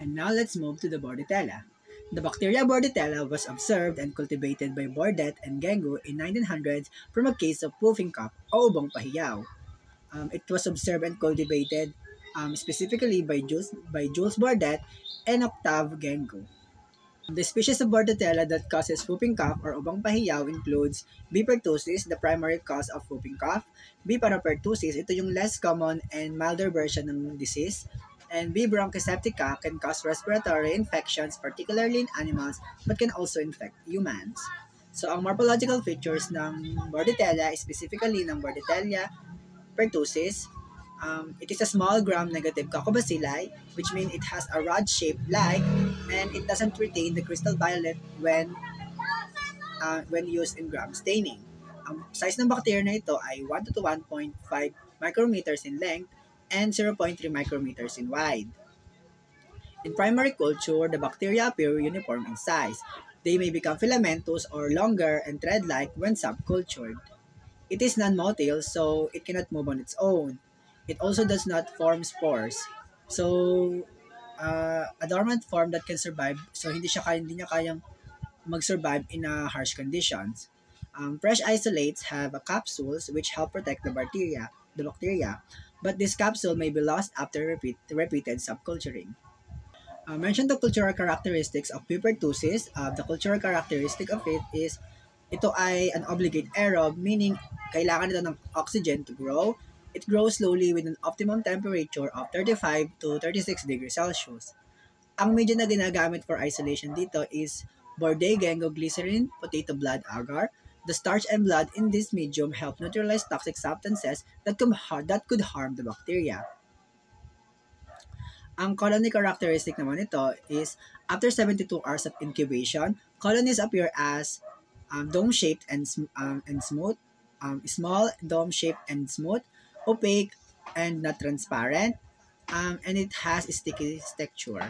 And now let's move to the Bordetella. The bacteria Bordetella was observed and cultivated by Bordet and Gengu in 1900s from a case of whooping cough o ubong pahiyaw. It was observed and cultivated specifically by Jules Bordet and Octave Gengu. The species of Bordetella that causes whooping cough or ubang pahiyaw includes B. pertussis, the primary cause of whooping cough, B. parapertussis, ito yung less common and milder version ng disease, and B. bronchoseptica can cause respiratory infections, particularly in animals, but can also infect humans. So, ang morphological features ng Bordetella, specifically ng Bordetella pertussis, it is a small gram-negative coccobacilli, which means it has a rod shape like, and it doesn't retain the crystal violet when used in gram staining. Ang size ng bacteria na ito ay 1 to 1.5 micrometers in length and 0.3 micrometers in wide. In primary culture, the bacteria appear uniform in size. They may become filamentous or longer and thread-like when subcultured. It is non-motile, so it cannot move on its own. It also does not form spores. So, a dormant form that can survive, so hindi niya kayang mag-survive in harsh conditions. Fresh isolates have capsules which help protect the bacteria, but this capsule may be lost after repeated subculturing. Mention the cultural characteristics of B. pertussis. The cultural characteristic of it is ito ay an obligate aerob, meaning kailangan nito ng oxygen to grow. It grows slowly with an optimum temperature of 35 to 36 degrees Celsius. Ang media na ginagamit for isolation dito is Bordet Gengo glycerin, potato blood agar. The starch and blood in this medium help neutralize toxic substances that could harm the bacteria. Ang colony characteristic naman nito is after 72 hours of incubation, colonies appear as dome-shaped and smooth, small, dome-shaped and smooth, opaque, and not transparent, and it has a sticky texture.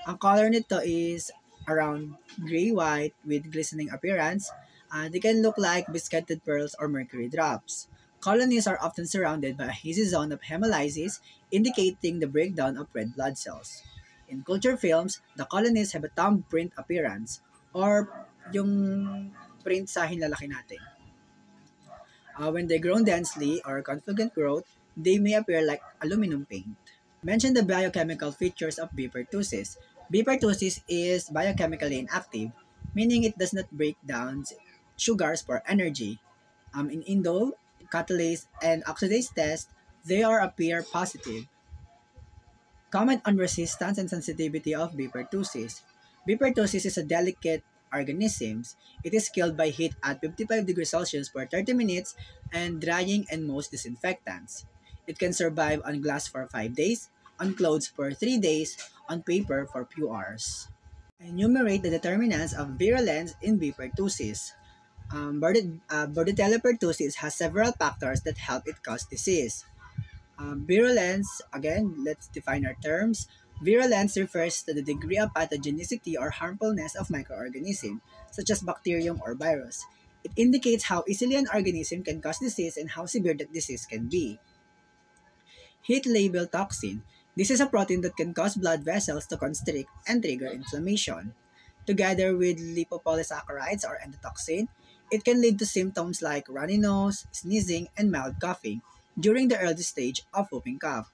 Ang color nito is around gray-white with glistening appearance. They can look like biscuited pearls or mercury drops. Colonies are often surrounded by a hazy zone of hemolysis, indicating the breakdown of red blood cells. In culture films, the colonies have a thumbprint appearance, or yung print sa hinlalaki natin. When they grow densely or confluent growth, they may appear like aluminum paint. Mention the biochemical features of B. pertussis. B. pertussis is biochemically inactive, meaning it does not break down sugars for energy. In indole, catalase, and oxidase tests, they appear positive. Comment on resistance and sensitivity of B. pertussis. B. pertussis is a delicate organism. It is killed by heat at 55 degrees Celsius for 30 minutes and drying and most disinfectants. It can survive on glass for 5 days, on clothes for 3 days, on paper for few hours. Enumerate the determinants of virulence in B. pertussis. Bordetella pertussis has several factors that help it cause disease. Virulence, again, let's define our terms. Virulence refers to the degree of pathogenicity or harmfulness of microorganisms, such as bacterium or virus. It indicates how easily an organism can cause disease and how severe that disease can be. Heat label toxin. This is a protein that can cause blood vessels to constrict and trigger inflammation. Together with lipopolysaccharides or endotoxin, it can lead to symptoms like runny nose, sneezing, and mild coughing during the early stage of whooping cough.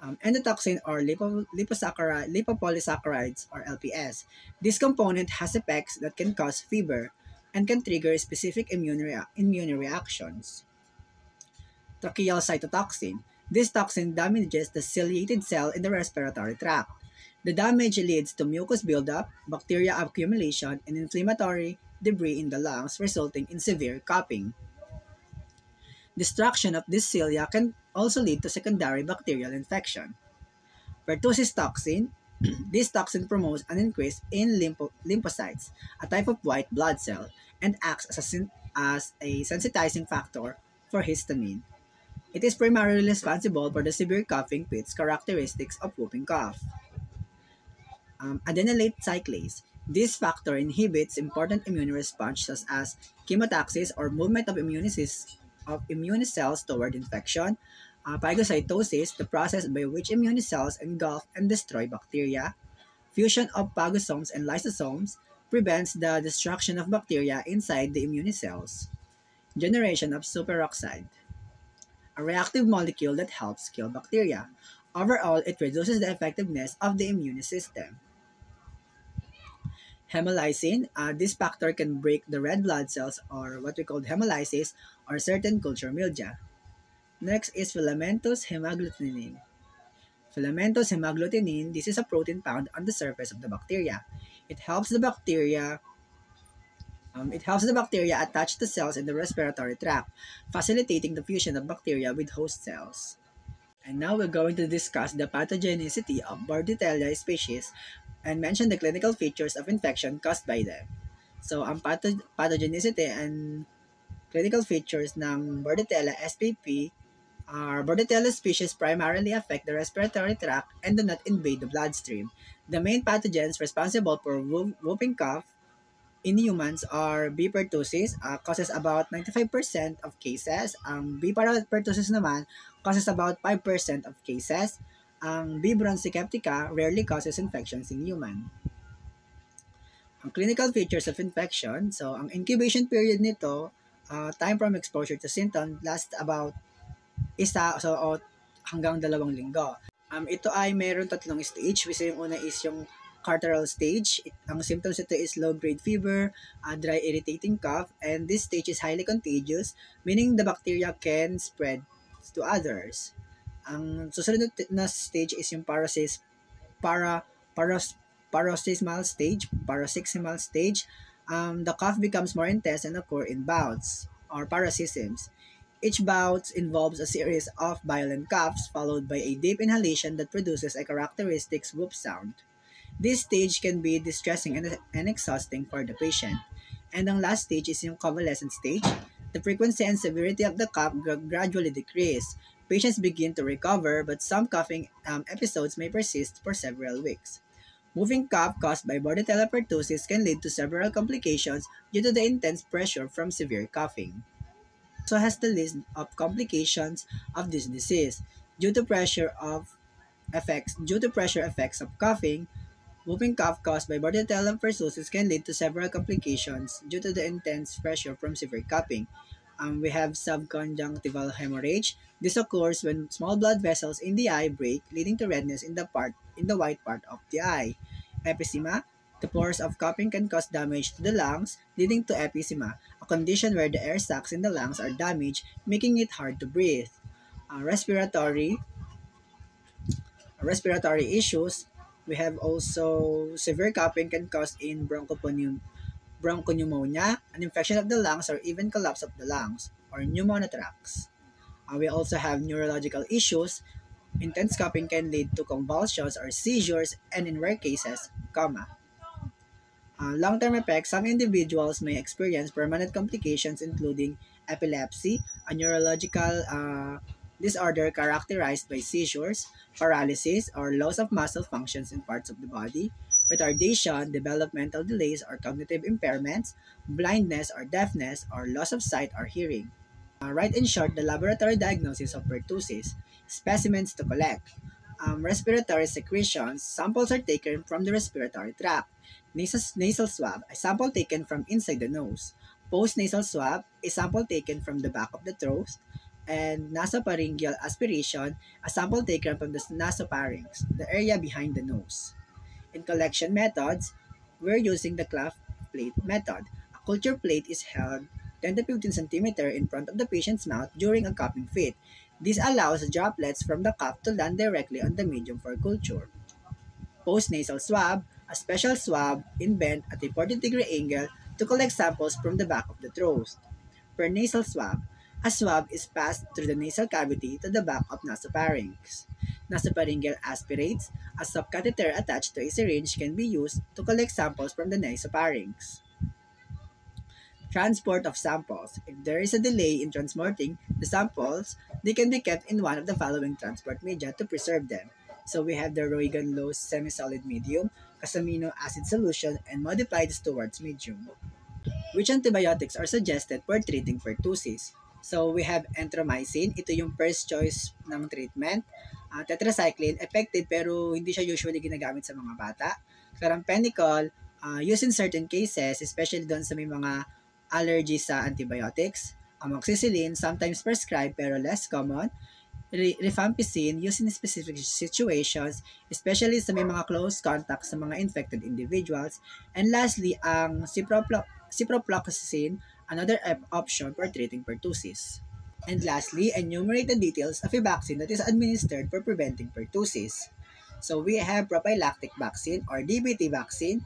Endotoxin or lipopolysaccharides or LPS. This component has effects that can cause fever and can trigger specific immune reactions. Tracheal cytotoxin. This toxin damages the ciliated cell in the respiratory tract. The damage leads to mucus buildup, bacteria accumulation, and inflammatory debris in the lungs, resulting in severe coughing. Destruction of this cilia can also lead to secondary bacterial infection. Pertussis toxin. This toxin promotes an increase in lymphocytes, a type of white blood cell, and acts as a sensitizing factor for histamine. It is primarily responsible for the severe coughing fits characteristics of whooping cough. Adenylate cyclase. This factor inhibits important immune response such as chemotaxis or movement of immune cells toward infection, Phagocytosis, the process by which immune cells engulf and destroy bacteria. Fusion of phagosomes and lysosomes prevents the destruction of bacteria inside the immune cells. Generation of superoxide, a reactive molecule that helps kill bacteria. Overall, it reduces the effectiveness of the immune system. Hemolysin, this factor can break the red blood cells or what we call hemolysis or certain culture media. Next is filamentous hemagglutinin. Filamentous hemagglutinin, this is a protein found on the surface of the bacteria. It helps the bacteria attach to cells in the respiratory tract, facilitating the fusion of bacteria with host cells. And now we're going to discuss the pathogenicity of Bordetella species and mention the clinical features of infection caused by them. So, ang pathogenicity and clinical features ng Bordetella spp are Bordetella species primarily affect the respiratory tract and do not invade the bloodstream. The main pathogens responsible for whooping cough in humans are B. pertussis, causes about 95% of cases. Ang B. pertussis naman causes about 5% of cases. Ang B. bronchiceptica rarely causes infections in human. Ang clinical features of infection, so ang incubation period nito, time from exposure to symptom lasts about hanggang 2 linggo. Ito ay meron 3 stage, which yung una is yung Carteral stage. Ang symptoms ito is low-grade fever, dry irritating cough, and this stage is highly contagious, meaning the bacteria can spread to others. Ang susunod na stage is yung paroxysmal stage. The cough becomes more intense and occur in bouts or paroxysms. Each bout involves a series of violent coughs followed by a deep inhalation that produces a characteristic whoop sound. This stage can be distressing and exhausting for the patient. And ang last stage is yung convalescent stage. The frequency and severity of the cough gradually decrease. Patients begin to recover, but some coughing episodes may persist for several weeks. Moving cough caused by Bordetella pertussis can lead to several complications due to the intense pressure from severe coughing. So has the list of complications of this disease. Due to pressure effects of coughing, whooping cough caused by Bordetella pertussis can lead to several complications due to the intense pressure from severe coughing. We have subconjunctival hemorrhage. This occurs when small blood vessels in the eye break, leading to redness in the white part of the eye. Emphysema. The pores of coughing can cause damage to the lungs, leading to emphysema, a condition where the air sacs in the lungs are damaged, making it hard to breathe. Respiratory issues. We have also severe coughing can cause in bronchopneumonia, an infection of the lungs, or even collapse of the lungs, or pneumothorax. We also have neurological issues. Intense coughing can lead to convulsions or seizures, and in rare cases, coma. Long-term effects, some individuals may experience permanent complications including epilepsy, a neurological disorder characterized by seizures, paralysis, or loss of muscle functions in parts of the body, retardation, developmental delays or cognitive impairments, blindness or deafness, or loss of sight or hearing. Right in short, the laboratory diagnosis of pertussis. Specimens to collect. Respiratory secretions. Samples are taken from the respiratory tract. Nasal swab, a sample taken from inside the nose. Post-nasal swab, a sample taken from the back of the throat. And nasopharyngeal aspiration, a sample taken from the nasopharynx, the area behind the nose. In collection methods, we're using the cleft plate method. A culture plate is held 10 to 15 cm in front of the patient's mouth during a coughing fit. This allows droplets from the cough to land directly on the medium for culture. Post-nasal swab, a special swab in bent at a 40-degree angle to collect samples from the back of the throat. Per nasal swab, a swab is passed through the nasal cavity to the back of nasopharynx. Nasopharyngeal aspirates, a subcatheter attached to a syringe can be used to collect samples from the nasopharynx. Transport of samples. If there is a delay in transporting the samples, they can be kept in one of the following transport media to preserve them. So we have the Roygan-Low semi-solid medium, Casamino acid solution, and modified Stewart's medium. Which antibiotics are suggested for treating pertussis? So, we have enteromycin. Ito yung first choice ng treatment. Tetracycline, effective pero hindi siya usually ginagamit sa mga bata. Chloramphenicol, used in certain cases, especially doon sa may mga allergy sa antibiotics. Amoxicillin, sometimes prescribed pero less common. Rifampicin, used in specific situations, especially sa may mga close contact sa mga infected individuals. And lastly, ang ciprofloxacin, another option for treating pertussis. And lastly, enumerate the details of a vaccine that is administered for preventing pertussis. So we have prophylactic vaccine or DBT vaccine.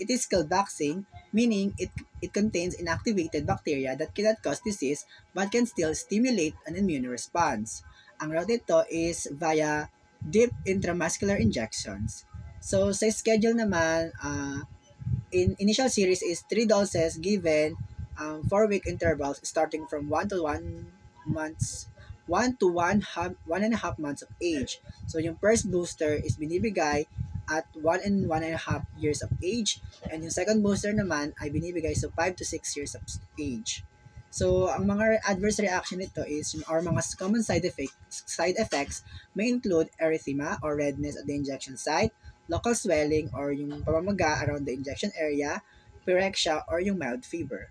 It is called vaccine, meaning it contains inactivated bacteria that cannot cause disease but can still stimulate an immune response. Ang route nito is via deep intramuscular injections. So sa schedule naman, in initial series is 3 doses given 4-week intervals starting from 1 to 1 months 1 to 1.5 months of age. So yung first booster is binibigay at 1 and 1.5 years of age, and yung second booster naman ay binibigay sa 5 to 6 years of age. So ang mga adverse reaction nito is or mga common side effects may include erythema or redness at the injection site, local swelling or yung pamamaga around the injection area, pyrexia or yung mild fever.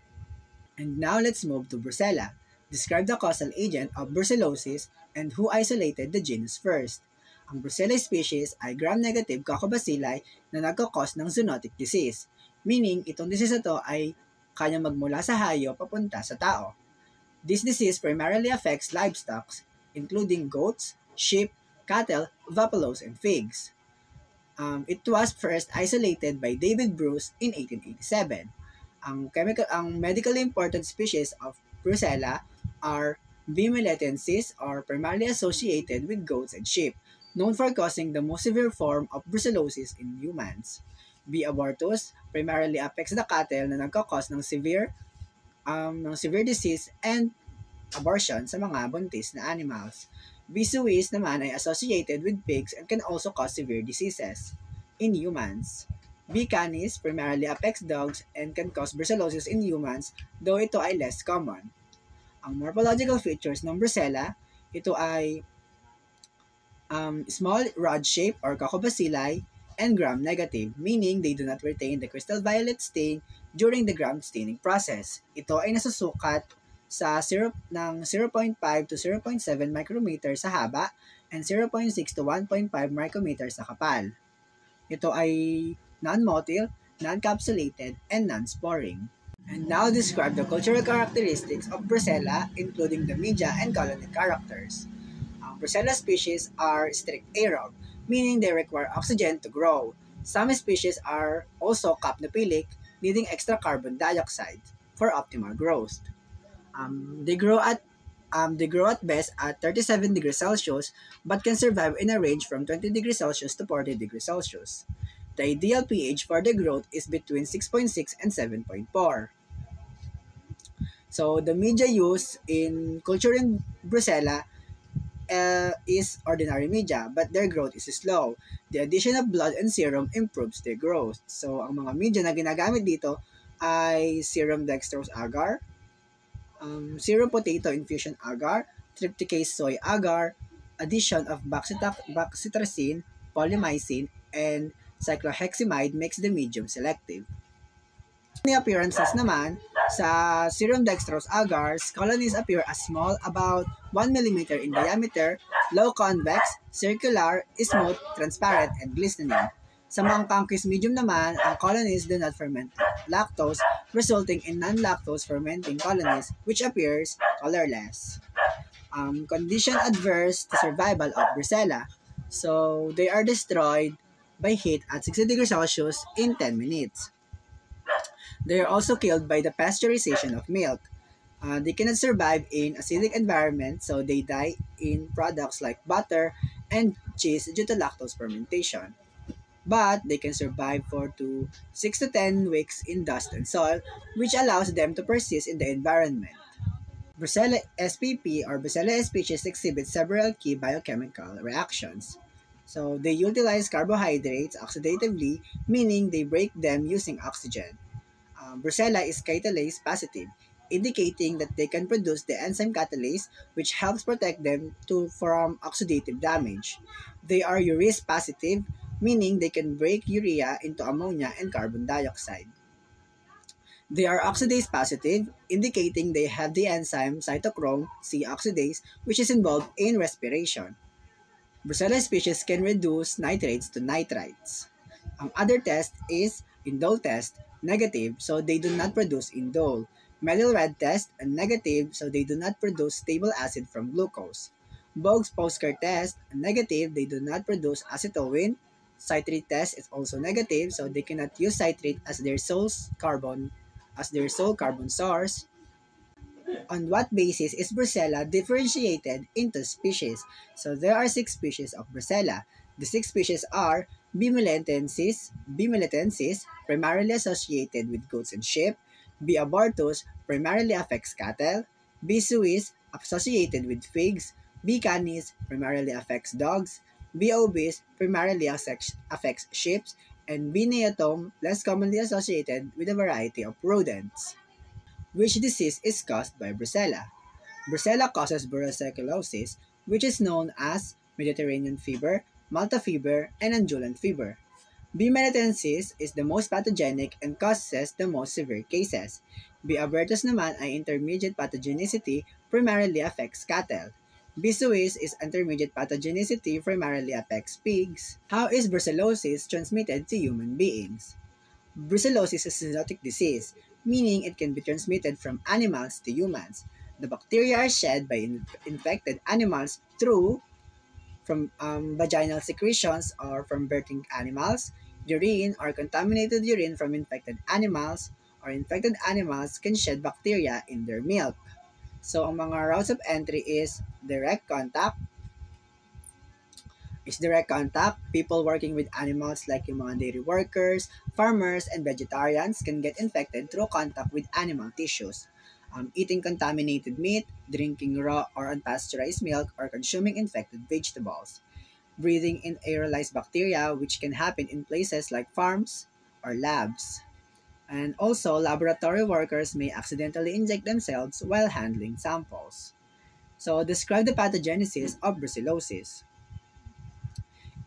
And now let's move to Brucella. Describe the causal agent of brucellosis and who isolated the genus first. Ang Brucella species ay gram-negative Coccobacilli na nagkakos ng zoonotic disease, meaning itong disease na to ay kanyang magmula sa hayop papunta sa tao. This disease primarily affects livestock, including goats, sheep, cattle, buffaloes, and pigs. It was first isolated by David Bruce in 1887. Ang medically important species of Brucella are B. melitensis or primarily associated with goats and sheep, known for causing the most severe form of brucellosis in humans. B. abortus primarily affects the cattle na nagkakos ng severe disease and abortion sa mga buntis na animals. B. suis naman ay associated with pigs and can also cause severe diseases in humans. B. canis primarily affects dogs and can cause brucellosis in humans, though ito ay less common. Ang morphological features ng Brucella, ito ay small rod shape or Coccobacilli and gram-negative, meaning they do not retain the crystal violet stain during the gram staining process. Ito ay nasusukat sa 0.5 to 0.7 micrometer sa haba and 0.6 to 1.5 micrometer sa kapal. Ito ay non-motile, non-capsulated, and non-sporing. And now describe the cultural characteristics of Brucella, including the media and colony characters. Ang Brucella species are strict aerob, meaning they require oxygen to grow. Some species are also capnophilic, needing extra carbon dioxide for optimal growth. They grow at best at 37 degrees Celsius but can survive in a range from 20 degrees Celsius to 40 degrees Celsius. The ideal pH for the growth is between 6.6 and 7.4. So the media used in culturing Brucella is ordinary media, but their growth is slow. The addition of blood and serum improves their growth. So ang mga media na ginagamit dito ay serum dextrose agar, serum potato infusion agar, trypticase soy agar, addition of bacitracin, polymyxin, and cycloheximide makes the medium selective. The appearances naman, sa serum dextrose agars, colonies appear as small, about 1 mm in diameter, low convex, circular, smooth, transparent, and glistening. Sa mga Cancris medium naman, ang colonies do not ferment lactose, resulting in non-lactose fermenting colonies, which appears colorless. Condition adverse to survival of Brucella. So, they are destroyed by heat at 60 degrees Celsius in 10 minutes. They are also killed by the pasteurization of milk. They cannot survive in acidic environment, so they die in products like butter and cheese due to lactose fermentation. But they can survive for 6 to 10 weeks in dust and soil, which allows them to persist in the environment. Brucella spp or Brucella species exhibit several key biochemical reactions. So they utilize carbohydrates oxidatively, meaning they break them using oxygen. Brucella is catalase positive. indicating that they can produce the enzyme catalase, which helps protect them from oxidative damage. They are urease positive, meaning they can break urea into ammonia and carbon dioxide. They are oxidase positive, indicating they have the enzyme cytochrome C oxidase, which is involved in respiration. Brucella species can reduce nitrates to nitrites. Other test is indole test, negative, so they do not produce indole. Medyl red test, negative, so they do not produce stable acid from glucose. Bogue's Poskar test, negative, they do not produce acetylene. Citrate test is also negative, so they cannot use citrate as their sole carbon source. On what basis is Brucella differentiated into species? So there are 6 species of Brucella. The 6 species are B. militensis, primarily associated with goats and sheep. B. abortus, primarily affects cattle. B. suis, associated with figs. B. canis, primarily affects dogs. B. ovis, primarily affects sheep. And B. neotum, less commonly associated with a variety of rodents. Which disease is caused by Brucella? Brucella causes brucellosis, which is known as Mediterranean fever, Malta fever, and undulant fever. B. melitensis is the most pathogenic and causes the most severe cases. B. abertus naman ay intermediate pathogenicity, primarily affects cattle. B. suis is intermediate pathogenicity, primarily affects pigs. How is brucellosis transmitted to human beings? Brucellosis is a zoonotic disease, meaning it can be transmitted from animals to humans. The bacteria are shed by infected animals from vaginal secretions or from birthing animals, urine or contaminated urine from infected animals, or infected animals can shed bacteria in their milk. So, ang mga routes of entry is direct contact. People working with animals like yung mga dairy workers, farmers, and vegetarians can get infected through contact with animal tissues. Eating contaminated meat, drinking raw or unpasteurized milk, or consuming infected vegetables. Breathing in aerolized bacteria, which can happen in places like farms or labs. And also, laboratory workers may accidentally inject themselves while handling samples. So, describe the pathogenesis of brucellosis.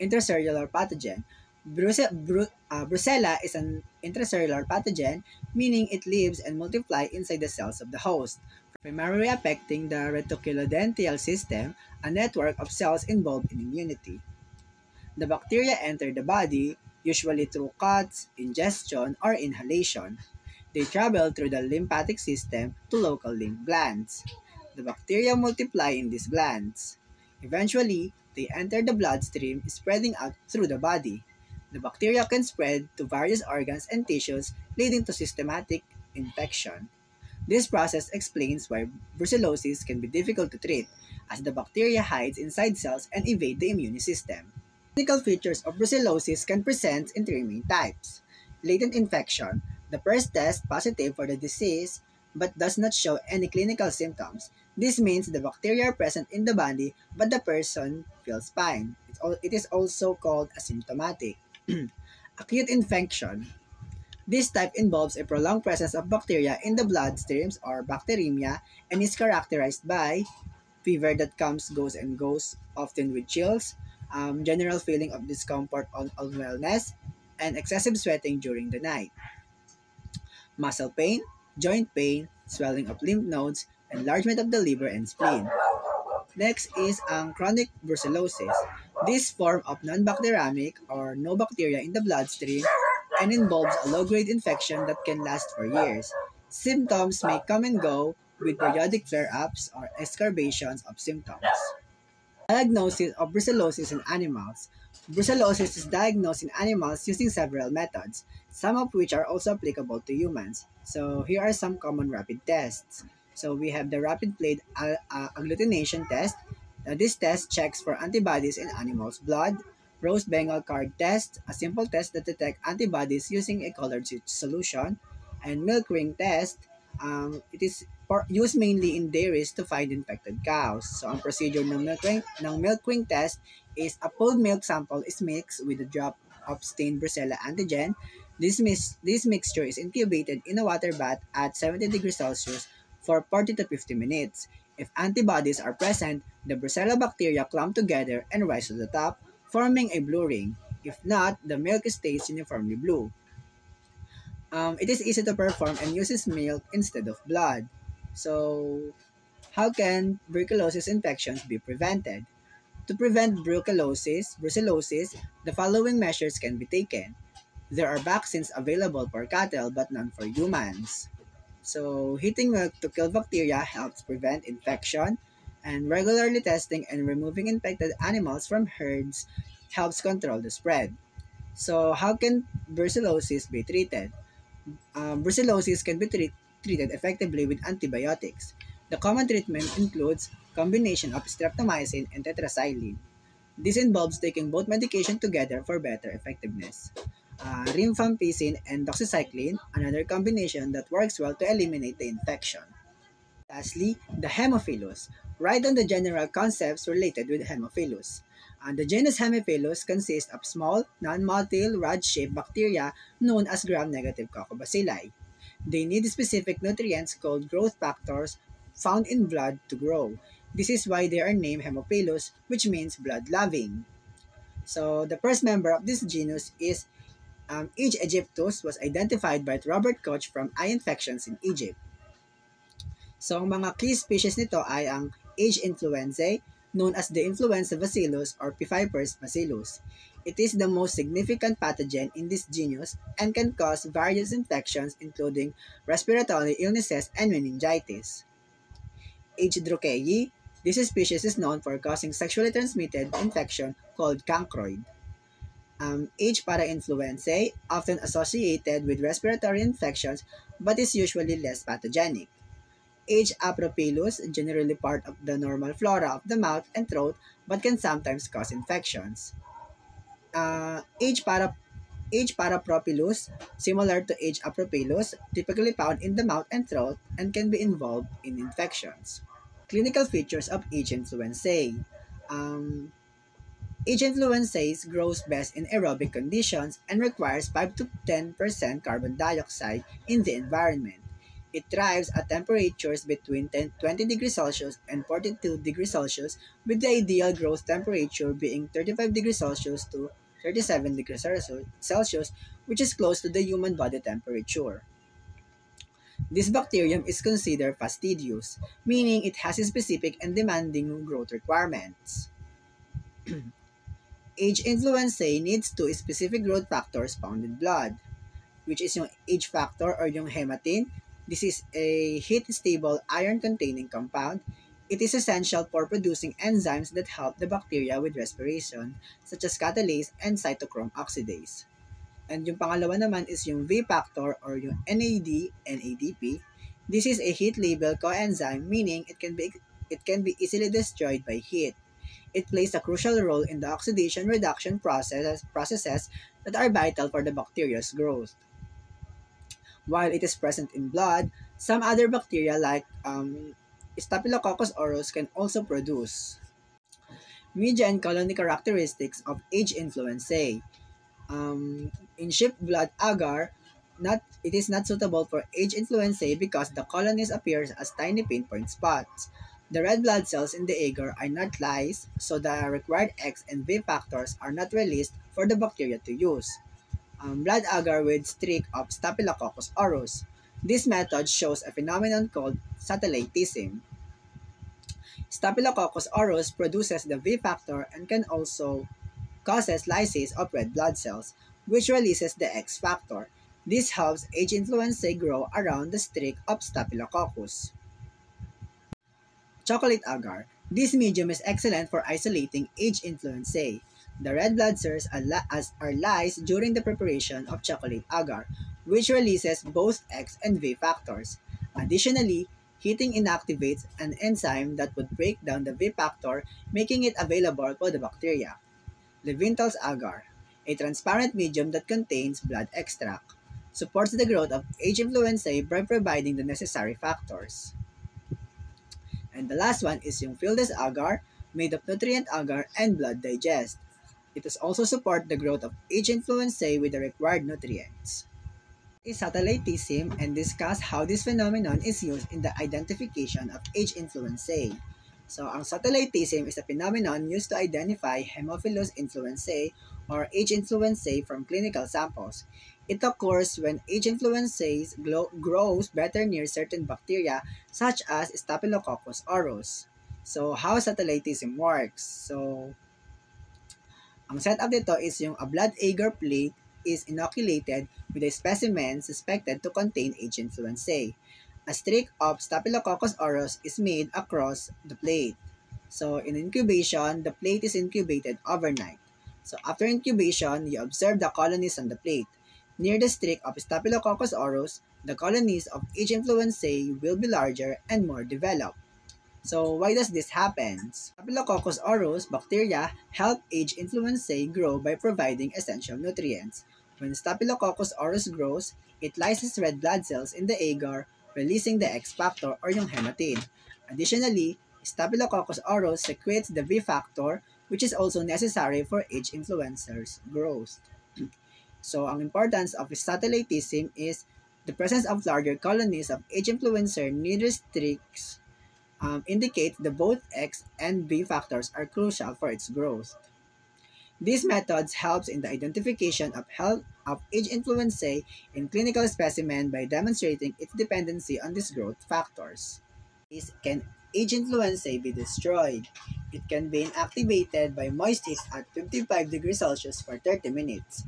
Intracellular pathogen. Brucella is an intracellular pathogen, meaning it lives and multiplies inside the cells of the host, primarily affecting the reticulodendrial system, a network of cells involved in immunity. The bacteria enter the body, usually through cuts, ingestion, or inhalation. They travel through the lymphatic system to local lymph glands. The bacteria multiply in these glands. Eventually, they enter the bloodstream, spreading out through the body. The bacteria can spread to various organs and tissues, leading to systematic infection. This process explains why brucellosis can be difficult to treat, as the bacteria hides inside cells and evade the immune system. Clinical features of brucellosis can present in 3 main types. Latent infection. The first test positive for the disease but does not show any clinical symptoms. This means the bacteria are present in the body but the person feels fine. It is also called asymptomatic. Acute infection. This type involves a prolonged presence of bacteria in the bloodstreams or bacteremia and is characterized by fever that comes, goes, and goes, often with chills, general feeling of discomfort on unwellness, and excessive sweating during the night. Muscle pain, joint pain, swelling of lymph nodes, enlargement of the liver and spleen. Next is ang chronic brucellosis. This form of non-bacteremic or no bacteria in the bloodstream and involves a low-grade infection that can last for years. Symptoms may come and go with periodic flare-ups or exacerbations of symptoms. Diagnosis of brucellosis in animals. Brucellosis is diagnosed in animals using several methods, some of which are also applicable to humans. So here are some common rapid tests. So we have the rapid plate agglutination test. This test checks for antibodies in animals' blood. Rose Bengal card test, a simple test that detects antibodies using a colored solution. And milk ring test, it is used mainly in dairies to find infected cows. So ang procedure ng milk ring test is a pulled milk sample is mixed with a drop of stained Brucella antigen. This mixture is incubated in a water bath at 70 degrees Celsius for 40 to 50 minutes. If antibodies are present, the Brucella bacteria clump together and rise to the top, forming a blue ring. If not, the milk stays uniformly blue. It is easy to perform and uses milk instead of blood. So, how can brucellosis infections be prevented? To prevent brucellosis, the following measures can be taken. There are vaccines available for cattle but none for humans. So, heating milk to kill bacteria helps prevent infection, and regularly testing and removing infected animals from herds helps control the spread. So, how can brucellosis be treated? Brucellosis can be treated effectively with antibiotics. The common treatment includes combination of streptomycin and tetracycline. This involves taking both medication together for better effectiveness. Rifampicin and doxycycline, another combination that works well to eliminate the infection. Lastly, the Haemophilus. Write down the general concepts related with Haemophilus. The genus Haemophilus consists of small, non-motile, rod-shaped bacteria known as gram-negative coccobacilli. They need specific nutrients called growth factors found in blood to grow. This is why they are named Haemophilus, which means blood-loving. So, the first member of this genus is H. aegyptus was identified by Robert Koch from eye infections in Egypt. So, ang mga key species nito ay ang H. influenzae, known as the influenza bacillus or P. bacillus. It is the most significant pathogen in this genus and can cause various infections including respiratory illnesses and meningitis. H. druckei, this species is known for causing sexually transmitted infection called cancroid. H. parainfluenzae, often associated with respiratory infections but is usually less pathogenic. H. apropilus, generally part of the normal flora of the mouth and throat but can sometimes cause infections. H. parapropilus, similar to H. apropilus, typically found in the mouth and throat and can be involved in infections. Clinical features of H. influenzae. H. influenzae grows best in aerobic conditions and requires 5 to 10% carbon dioxide in the environment. It thrives at temperatures between 20 degrees Celsius and 42 degrees Celsius, with the ideal growth temperature being 35 degrees Celsius to 37 degrees Celsius, which is close to the human body temperature. This bacterium is considered fastidious, meaning it has specific and demanding growth requirements. H. influenzae needs two specific growth factors found in blood, which is yung H factor or yung hematin. This is a heat-stable iron-containing compound. It is essential for producing enzymes that help the bacteria with respiration, such as catalase and cytochrome oxidase. And yung pangalawa naman is yung V factor or yung NADP. This is a heat-labile coenzyme, meaning it can be easily destroyed by heat. It plays a crucial role in the oxidation reduction processes that are vital for the bacteria's growth. While it is present in blood, some other bacteria like Staphylococcus aureus can also produce. Media and colony characteristics of H. influenzae. In sheep blood agar, it is not suitable for H. influenzae because the colonies appear as tiny pinpoint spots. The red blood cells in the agar are not lysed, so the required X and V factors are not released for the bacteria to use. Blood agar with streak of Staphylococcus aureus. This method shows a phenomenon called satellitism. Staphylococcus aureus produces the V factor and can also causes lysis of red blood cells, which releases the X factor. This helps H. influenzae grow around the streak of Staphylococcus. Chocolate agar. This medium is excellent for isolating H. influenzae. The red blood cells are lysed during the preparation of chocolate agar, which releases both X and V factors. Additionally, heating inactivates an enzyme that would break down the V factor, making it available for the bacteria. Levinthal's agar, a transparent medium that contains blood extract, supports the growth of H. influenzae by providing the necessary factors. And the last one is yung Fieldes agar, made of nutrient agar and blood digest. It does also support the growth of H. influenzae with the required nutrients. Is satellitism and discuss how this phenomenon is used in the identification of age influenzae. So, ang satellitism is a phenomenon used to identify Haemophilus influenzae or age influenzae from clinical samples. It occurs when age influenzae grows better near certain bacteria such as Staphylococcus aureus. So, how satellitism works? So, ang setup nito is yung a blood agar plate is inoculated with a specimen suspected to contain H. influenzae. A streak of Staphylococcus aureus is made across the plate. So in incubation, the plate is incubated overnight. So after incubation, you observe the colonies on the plate. Near the streak of Staphylococcus aureus, the colonies of H. influenzae will be larger and more developed. So why does this happen? Staphylococcus aureus bacteria help H. influenzae grow by providing essential nutrients. When Staphylococcus aureus grows, it lyses red blood cells in the agar, releasing the X factor or yung hematine. Additionally, Staphylococcus aureus secretes the V factor, which is also necessary for H. influenza's growth. So ang importance of satellitism is the presence of larger colonies of H. influenza near streaks indicates that both X and B factors are crucial for its growth. These methods helps in the identification of health of H. influenzae in clinical specimen by demonstrating its dependency on these growth factors. Can H. influenzae be destroyed? It can be inactivated by moist heat at 55 degrees Celsius for 30 minutes.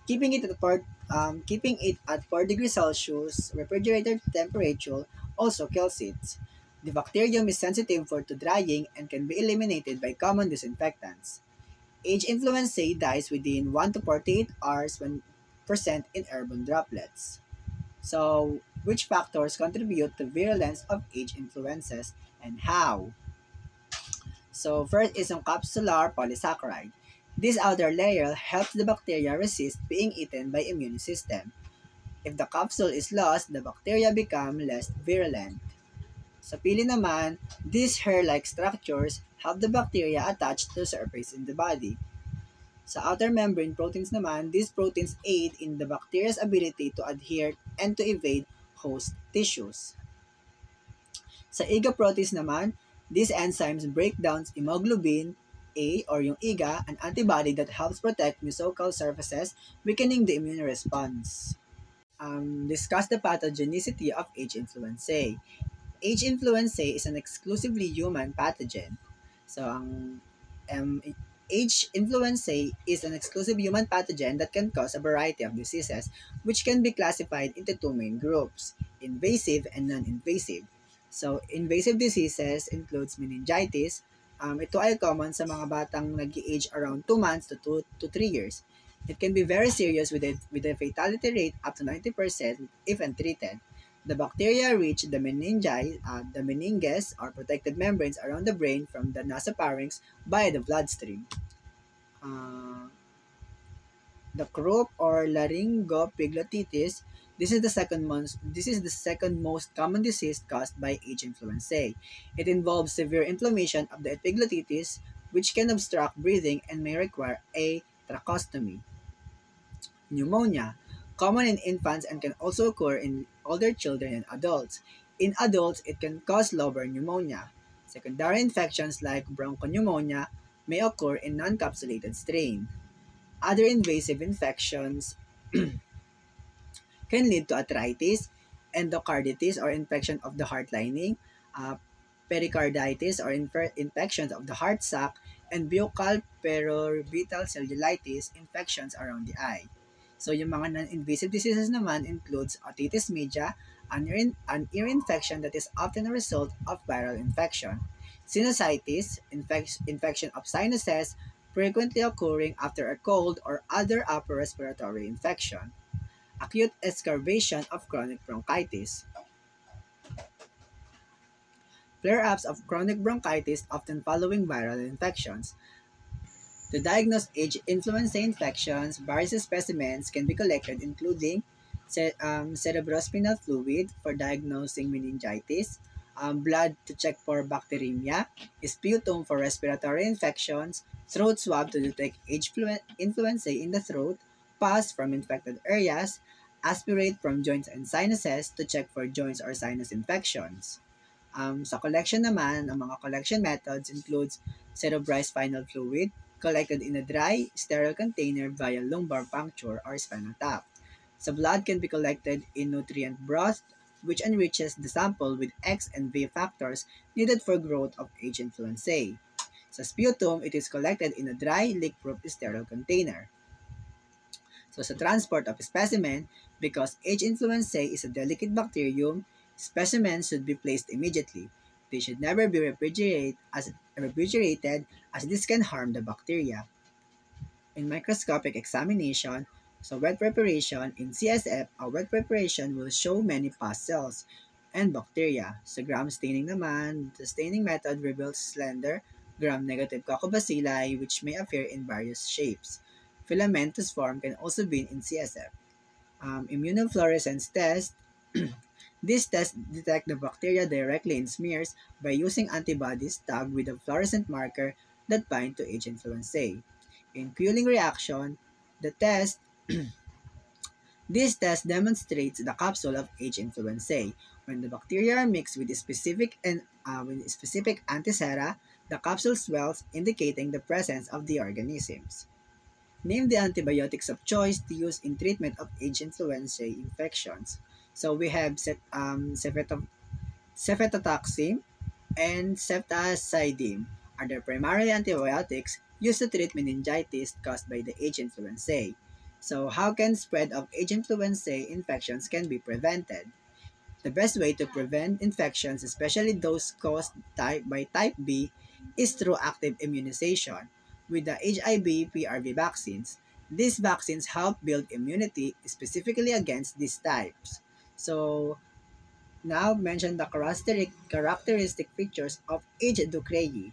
Keeping it at 4 degrees Celsius refrigerator temperature also kills it. The bacterium is sensitive to drying and can be eliminated by common disinfectants. H. influenzae dies within 1 to 48 hours when present in airborne droplets. So, which factors contribute to virulence of H. influenzas and how? So, first is ang capsular polysaccharide. This outer layer helps the bacteria resist being eaten by immune system. If the capsule is lost, the bacteria become less virulent. Sa pili naman, these hair-like structures help the bacteria attach to the surface in the body. Sa outer membrane proteins naman, these proteins aid in the bacteria's ability to adhere and to evade host tissues. Sa IgA proteins naman, these enzymes break down hemoglobin A or yung IgA, an antibody that helps protect mucosal surfaces, weakening the immune response. Discuss the pathogenicity of H. influenzae. H. influenzae is an exclusively human pathogen. So, H. influenzae is an exclusive human pathogen that can cause a variety of diseases, which can be classified into two main groups, invasive and non-invasive. So, invasive diseases includes meningitis. Ito ay common sa mga batang nag-age around 2 months to 2 to 3 years. It can be very serious with a fatality rate up to 90% if untreated. The bacteria reach the meninges or protective membranes around the brain from the nasopharynx by the bloodstream. The croup or laryngoepiglottitis. This is the second most common disease caused by H. influenzae. It involves severe inflammation of the epiglottitis, which can obstruct breathing and may require a tracheostomy. Pneumonia. Common in infants and can also occur in older children and adults. In adults, it can cause lobar pneumonia. Secondary infections like bronchopneumonia may occur in non-capsulated strain. Other invasive infections can lead to arthritis, endocarditis or infection of the heart lining, pericarditis or infections of the heart sac, and buccal periorbital cellulitis, infections around the eye. So, yung mga non-invasive diseases naman includes otitis media, an ear infection that is often a result of viral infection. Sinusitis, infection of sinuses, frequently occurring after a cold or other upper respiratory infection. Acute exacerbation of chronic bronchitis. Flare-ups of chronic bronchitis often following viral infections. To diagnose H. influenza infections, various specimens can be collected including cerebrospinal fluid for diagnosing meningitis, blood to check for bacteremia, sputum for respiratory infections, throat swab to detect H. influenza in the throat, pus from infected areas, aspirate from joints and sinuses to check for joints or sinus infections. Sa collection naman, ang mga collection methods includes cerebrospinal fluid collected in a dry, sterile container via lumbar puncture or spinal tap. So blood can be collected in nutrient broth, which enriches the sample with X and V factors needed for growth of H. influenzae. Sa sputum, it is collected in a dry, leak-proof sterile container. So sa transport of specimen, because H. influenzae is a delicate bacterium, specimens should be placed immediately. They should never be refrigerated as this can harm the bacteria. In microscopic examination, so wet preparation in CSF, a wet preparation will show many pus cells and bacteria. Sa gram staining naman, the staining method reveals slender gram-negative coccobacilli which may appear in various shapes. Filamentous form can also be in CSF. Immunofluorescence test. These tests detect the bacteria directly in smears by using antibodies tagged with a fluorescent marker that bind to H. influenzae. In Quilling reaction, this test demonstrates the capsule of H. influenzae. When the bacteria are mixed with specific antisera, the capsule swells, indicating the presence of the organisms. Name the antibiotics of choice to use in treatment of H. influenzae infections. So we have cephalosporin and ceftazidime are the primary antibiotics used to treat meningitis caused by the H. influenzae. So how can spread of H. influenzae infections can be prevented? The best way to prevent infections, especially those caused by type B, is through active immunization with the HIV PRV vaccines. These vaccines help build immunity specifically against these types. So now mention the characteristic features of H. ducreyi.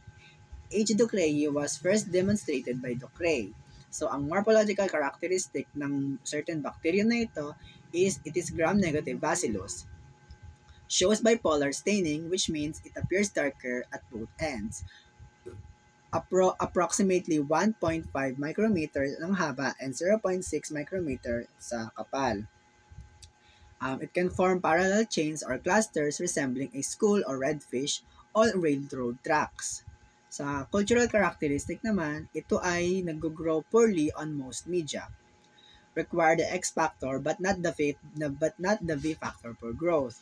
H. ducreyi was first demonstrated by Ducrey. So, ang morphological characteristic ng certain bacterium na ito is it is gram-negative bacillus. Shows bipolar staining, which means it appears darker at both ends. Approximately 1.5 micrometer ng haba and 0.6 micrometer sa kapal. It can form parallel chains or clusters resembling a school or redfish on railroad tracks. Sa cultural characteristic naman, ito ay nag-grow poorly on most media. Require the X factor but not the V factor for growth.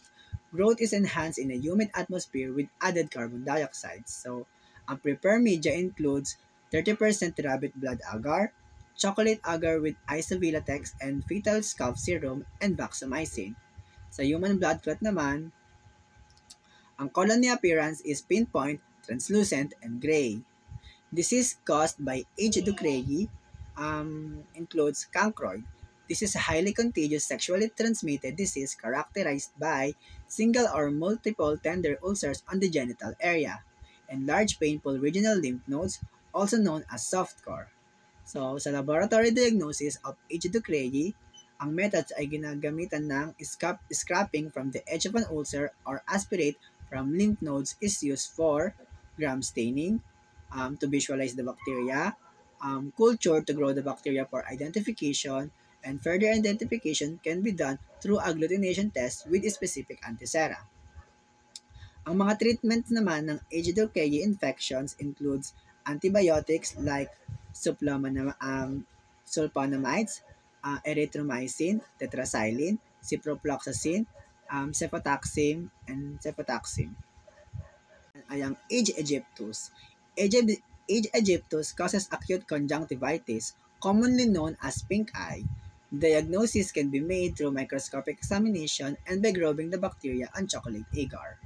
Growth is enhanced in a humid atmosphere with added carbon dioxide. So, ang prepared media includes 30% rabbit blood agar, chocolate agar with isovilatex and fetal scalp serum and vancomycin. Sa human blood clot naman, ang colony appearance is pinpoint, translucent, and gray. Disease caused by H. ducreyi includes cancroid. This is a highly contagious sexually transmitted disease characterized by single or multiple tender ulcers on the genital area and large painful regional lymph nodes, also known as soft core. So, sa laboratory diagnosis of H. ducreyi, ang methods ay ginagamitan ng scraping from the edge of an ulcer or aspirate from lymph nodes is used for gram staining, to visualize the bacteria, culture to grow the bacteria for identification, and further identification can be done through agglutination tests with specific antisera. Ang mga treatments naman ng H. ducreyi infections includes antibiotics like sulfonamides, erythromycin, tetracycline, ciprofloxacin, cefotaxime, and cefotaxime. Ay ang H. aegyptus. H. aegyptus causes acute conjunctivitis, commonly known as pink eye. Diagnosis can be made through microscopic examination and by growing the bacteria on chocolate agar.